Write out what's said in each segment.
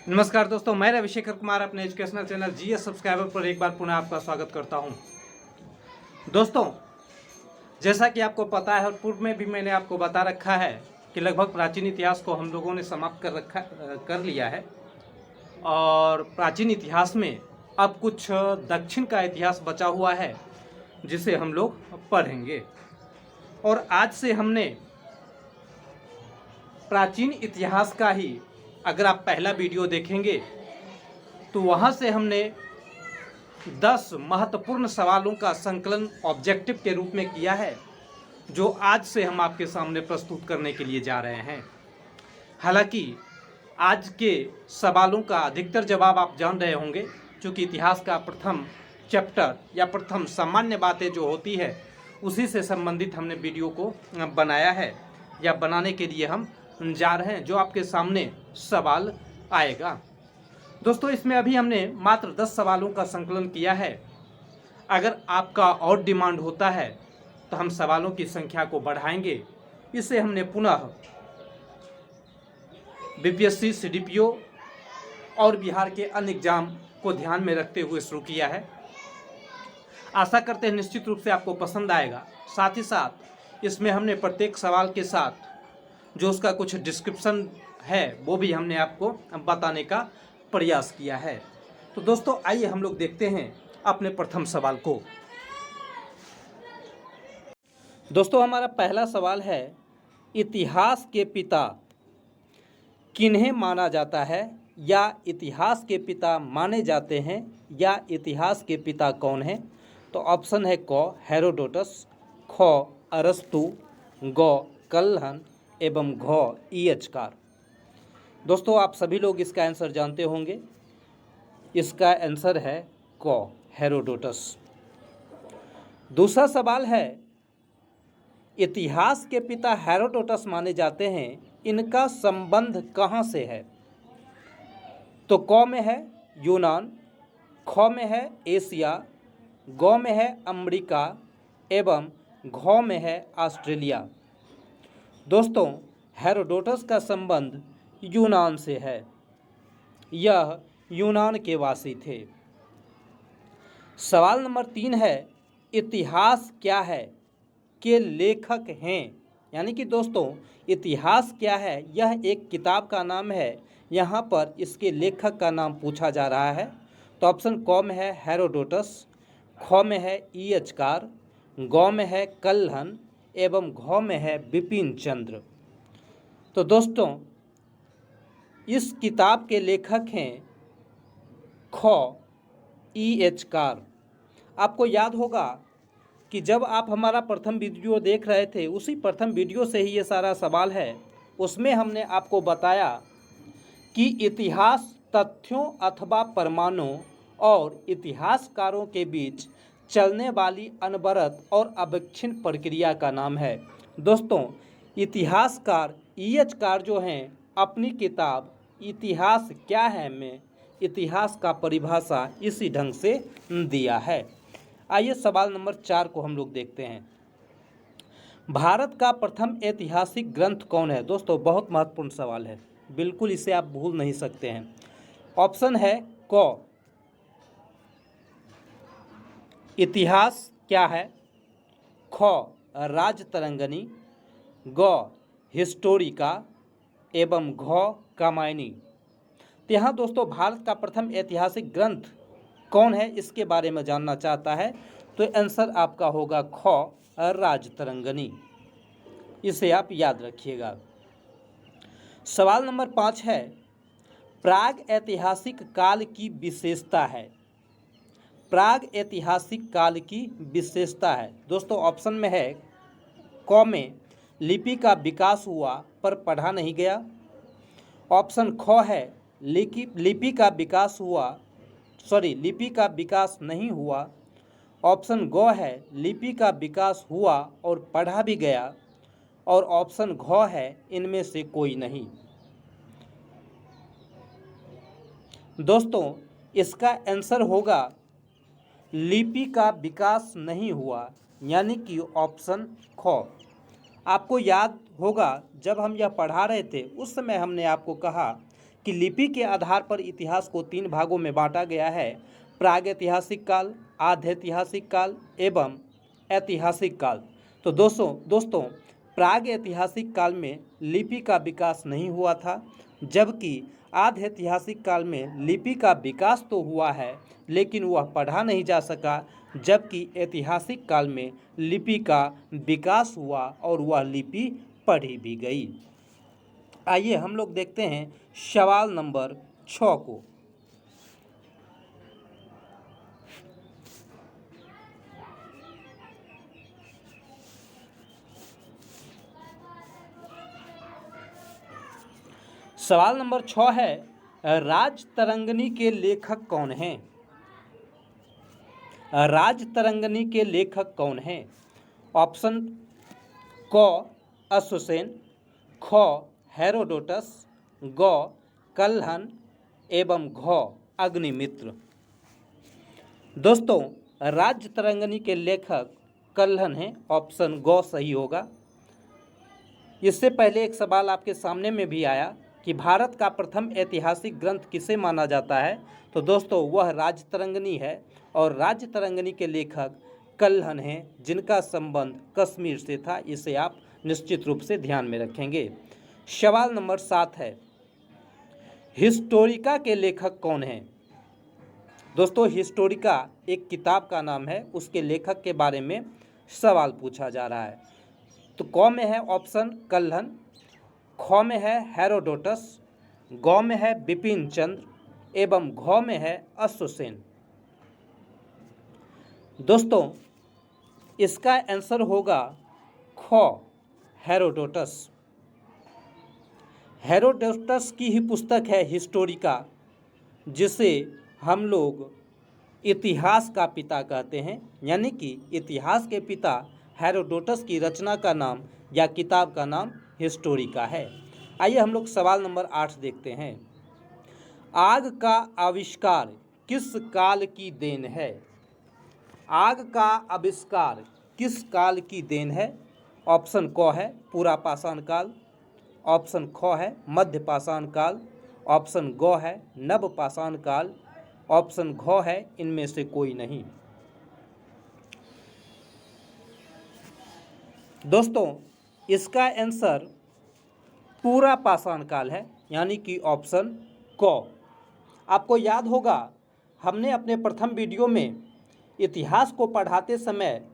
नमस्कार दोस्तों, मैं रविशेखर कुमार अपने एजुकेशनल चैनल जीएस सब्सक्राइबर पर एक बार पुनः आपका स्वागत करता हूं। दोस्तों, जैसा कि आपको पता है और पूर्व में भी मैंने आपको बता रखा है कि लगभग प्राचीन इतिहास को हम लोगों ने समाप्त कर लिया है और प्राचीन इतिहास में अब कुछ दक्षिण का इतिहास बचा हुआ है जिसे हम लोग पढ़ेंगे। और आज से हमने प्राचीन इतिहास का ही, अगर आप पहला वीडियो देखेंगे तो वहाँ से हमने 10 महत्वपूर्ण सवालों का संकलन ऑब्जेक्टिव के रूप में किया है, जो आज से हम आपके सामने प्रस्तुत करने के लिए जा रहे हैं। हालांकि आज के सवालों का अधिकतर जवाब आप जान रहे होंगे, क्योंकि इतिहास का प्रथम चैप्टर या प्रथम सामान्य बातें जो होती है उसी से संबंधित हमने वीडियो को बनाया है या बनाने के लिए हम जा रहे हैं, जो आपके सामने सवाल आएगा। दोस्तों, इसमें अभी हमने मात्र 10 सवालों का संकलन किया है। अगर आपका और डिमांड होता है तो हम सवालों की संख्या को बढ़ाएंगे। इसे हमने पुनः बीपीएससी, सीडीपीओ और बिहार के अन्य एग्जाम को ध्यान में रखते हुए शुरू किया है। आशा करते हैं निश्चित रूप से आपको पसंद आएगा। साथ ही साथ इसमें हमने प्रत्येक सवाल के साथ जो उसका कुछ डिस्क्रिप्शन है वो भी हमने आपको बताने का प्रयास किया है। तो दोस्तों, आइए हम लोग देखते हैं अपने प्रथम सवाल को। दोस्तों, हमारा पहला सवाल है, इतिहास के पिता किन्हें माना जाता है, या इतिहास के पिता माने जाते हैं, या इतिहास के पिता कौन हैं? तो ऑप्शन है क हेरोडोटस, ख अरस्तु, ग कल्हन एवं घ ईयचकार। दोस्तों, आप सभी लोग इसका आंसर जानते होंगे। इसका आंसर है क हेरोडोटस। दूसरा सवाल है, इतिहास के पिता हेरोडोटस माने जाते हैं, इनका संबंध कहाँ से है? तो क में है यूनान, ख में है एशिया, ग में है अमेरिका एवं घ में है ऑस्ट्रेलिया। दोस्तों, हेरोडोटस का संबंध यूनान से है। यह यूनान के वासी थे। सवाल नंबर 3 है, इतिहास क्या है के लेखक हैं। यानी कि दोस्तों, इतिहास क्या है यह एक किताब का नाम है। यहाँ पर इसके लेखक का नाम पूछा जा रहा है। तो ऑप्शन क में है हेरोडोटस, ख में है ईयचकार, ग में है कल्हन एवं घ में है बिपिन चंद्र। तो दोस्तों, इस किताब के लेखक हैं ख ईयचकार। आपको याद होगा कि जब आप हमारा प्रथम वीडियो देख रहे थे, उसी प्रथम वीडियो से ही ये सारा सवाल है। उसमें हमने आपको बताया कि इतिहास तथ्यों अथवा प्रमाणों और इतिहासकारों के बीच चलने वाली अनवरत और अविच्छिन्न प्रक्रिया का नाम है। दोस्तों, इतिहासकार ईयचकार जो हैं, अपनी किताब इतिहास क्या है में इतिहास का परिभाषा इसी ढंग से दिया है। आइए सवाल नंबर 4 को हम लोग देखते हैं। भारत का प्रथम ऐतिहासिक ग्रंथ कौन है? दोस्तों, बहुत महत्वपूर्ण सवाल है, बिल्कुल इसे आप भूल नहीं सकते हैं। ऑप्शन है क इतिहास क्या है, ख राजतरंगिणी, ग हिस्टोरिका एवं घ कामायनी। तो यहाँ दोस्तों, भारत का प्रथम ऐतिहासिक ग्रंथ कौन है इसके बारे में जानना चाहता है, तो आंसर आपका होगा ख राजतरंगिणी। इसे आप याद रखिएगा। सवाल नंबर 5 है, प्राग ऐतिहासिक काल की विशेषता है। प्राग ऐतिहासिक काल की विशेषता है। दोस्तों, ऑप्शन में है क में लिपि का विकास हुआ पर पढ़ा नहीं गया। ऑप्शन ख है लिपि का विकास नहीं हुआ। ऑप्शन ग है लिपि का विकास हुआ और पढ़ा भी गया। और ऑप्शन घ है इनमें से कोई नहीं। दोस्तों, इसका आंसर होगा लिपि का विकास नहीं हुआ, यानी कि ऑप्शन ख। आपको याद होगा, जब हम यह पढ़ा रहे थे उस समय हमने आपको कहा कि लिपि के आधार पर इतिहास को 3 भागों में बांटा गया है, प्रागैतिहासिक काल, आध्यैतिहासिक काल एवं ऐतिहासिक काल। तो दोस्तों प्रागैतिहासिक काल में लिपि का विकास नहीं हुआ था, जबकि आध्यैतिहासिक काल में लिपि का विकास तो हुआ है लेकिन वह पढ़ा नहीं जा सका, जबकि ऐतिहासिक काल में लिपि का विकास हुआ और वह लिपि पढ़ी भी गई। आइए हम लोग देखते हैं सवाल नंबर 6 को। सवाल नंबर 6 है, राजतरंगिणी के लेखक कौन हैं? राजतरंगिणी के लेखक कौन हैं? ऑप्शन क अश्वसेन, ख हेरोडोटस, ग कल्हन एवं घ अग्निमित्र। दोस्तों राजतरंगिणी के लेखक कल्हन हैं, ऑप्शन ग सही होगा। इससे पहले एक सवाल आपके सामने में भी आया कि भारत का प्रथम ऐतिहासिक ग्रंथ किसे माना जाता है, तो दोस्तों वह राजतरंगिणी है और राजतरंगिणी के लेखक कल्हन हैं, जिनका संबंध कश्मीर से था। इसे आप निश्चित रूप से ध्यान में रखेंगे। सवाल नंबर 7 है, हिस्टोरिका के लेखक कौन हैं? दोस्तों हिस्टोरिका एक किताब का नाम है, उसके लेखक के बारे में सवाल पूछा जा रहा है। तो क में है ऑप्शन कल्हन, ख में है हेरोडोटस, ग में है बिपिन चंद्र एवं घ में है अश्वसेन। दोस्तों इसका आंसर होगा ख हेरोडोटस। हेरोडोटस की ही पुस्तक है हिस्टोरिका, जिसे हम लोग इतिहास का पिता कहते हैं, यानी कि इतिहास के पिता हेरोडोटस की रचना का नाम या किताब का नाम हिस्टोरिका है। आइए हम लोग सवाल नंबर 8 देखते हैं। आग का आविष्कार किस काल की देन है? आग का आविष्कार किस काल की देन है? ऑप्शन क है पुरापाषाण काल, ऑप्शन ख है मध्य पाषाण काल, ऑप्शन ग है नवपाषाण काल, ऑप्शन घ है इनमें से कोई नहीं। दोस्तों इसका आंसर पुरापाषाण काल है, यानी कि ऑप्शन क। आपको याद होगा हमने अपने प्रथम वीडियो में इतिहास को पढ़ाते समय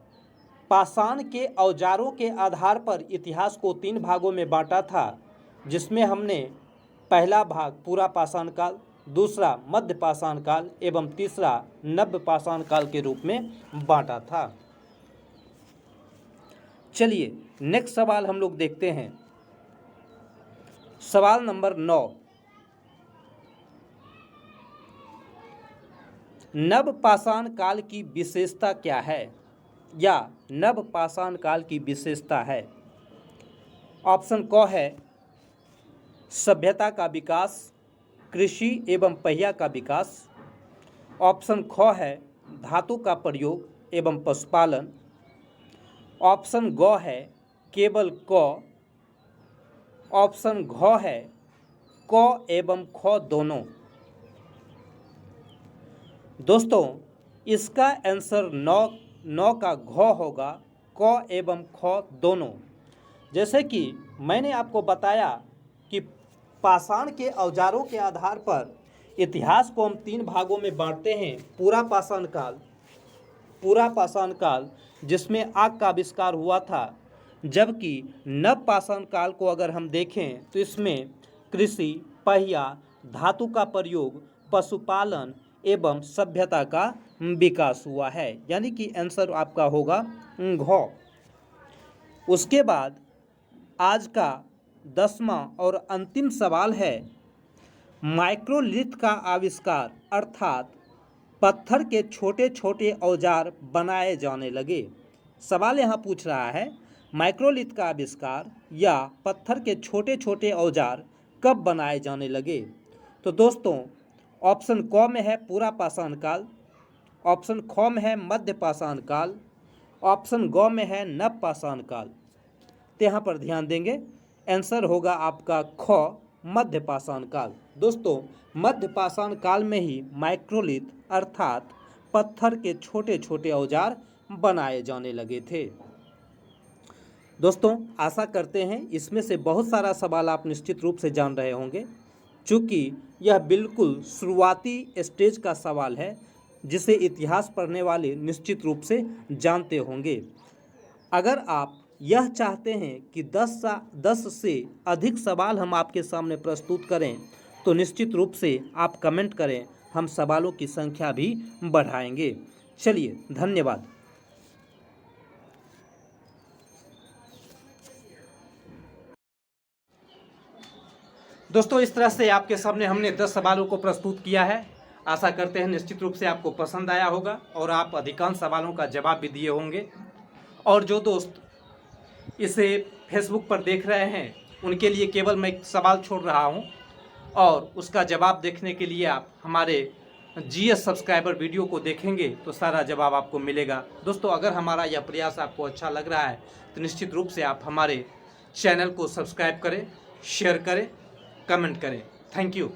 पाषाण के औजारों के आधार पर इतिहास को 3 भागों में बांटा था, जिसमें हमने पहला भाग पुरापाषाण काल, दूसरा मध्य पाषाण काल एवं तीसरा नवपाषाण काल के रूप में बांटा था। चलिए नेक्स्ट सवाल हम लोग देखते हैं। सवाल नंबर 9, नवपाषाण काल की विशेषता क्या है या नवपाषाण काल की विशेषता है? ऑप्शन क है सभ्यता का विकास, कृषि एवं पहिया का विकास, ऑप्शन ख है धातु का प्रयोग एवं पशुपालन, ऑप्शन ग है केवल क, ऑप्शन घ है क एवं ख दोनों। दोस्तों इसका आंसर 9 का घ होगा, क एवं ख दोनों। जैसे कि मैंने आपको बताया कि पाषाण के औजारों के आधार पर इतिहास को हम 3 भागों में बांटते हैं। पुरापाषाण काल जिसमें आग का आविष्कार हुआ था, जबकि नवपाषाण काल को अगर हम देखें तो इसमें कृषि, पहिया, धातु का प्रयोग, पशुपालन एवं सभ्यता का विकास हुआ है, यानी कि आंसर आपका होगा घ। उसके बाद आज का 10वां और अंतिम सवाल है, माइक्रोलिथ का आविष्कार अर्थात पत्थर के छोटे छोटे औजार बनाए जाने लगे। सवाल यहाँ पूछ रहा है माइक्रोलिथ का आविष्कार या पत्थर के छोटे छोटे औजार कब बनाए जाने लगे? तो दोस्तों ऑप्शन क में है पुरापाषाण काल, ऑप्शन ख में है मध्य पाषाण काल, ऑप्शन ग में है नवपाषाण काल। तो यहाँ पर ध्यान देंगे, आंसर होगा आपका ख मध्यपाषाण काल। दोस्तों, मध्यपाषाण काल में ही माइक्रोलिथ अर्थात पत्थर के छोटे छोटे औजार बनाए जाने लगे थे। दोस्तों, आशा करते हैं इसमें से बहुत सारा सवाल आप निश्चित रूप से जान रहे होंगे, चूँकि यह बिल्कुल शुरुआती स्टेज का सवाल है जिसे इतिहास पढ़ने वाले निश्चित रूप से जानते होंगे। अगर आप यह चाहते हैं कि 10 से अधिक सवाल हम आपके सामने प्रस्तुत करें तो निश्चित रूप से आप कमेंट करें, हम सवालों की संख्या भी बढ़ाएंगे। चलिए, धन्यवाद। दोस्तों, इस तरह से आपके सामने हमने 10 सवालों को प्रस्तुत किया है। आशा करते हैं निश्चित रूप से आपको पसंद आया होगा और आप अधिकांश सवालों का जवाब भी दिए होंगे। और जो दोस्त इसे फेसबुक पर देख रहे हैं उनके लिए केवल मैं एक सवाल छोड़ रहा हूं और उसका जवाब देखने के लिए आप हमारे जीएस सब्सक्राइबर वीडियो को देखेंगे तो सारा जवाब आपको मिलेगा। दोस्तों, अगर हमारा यह प्रयास आपको अच्छा लग रहा है तो निश्चित रूप से आप हमारे चैनल को सब्सक्राइब करें, शेयर करें, कमेंट करें। Thank you.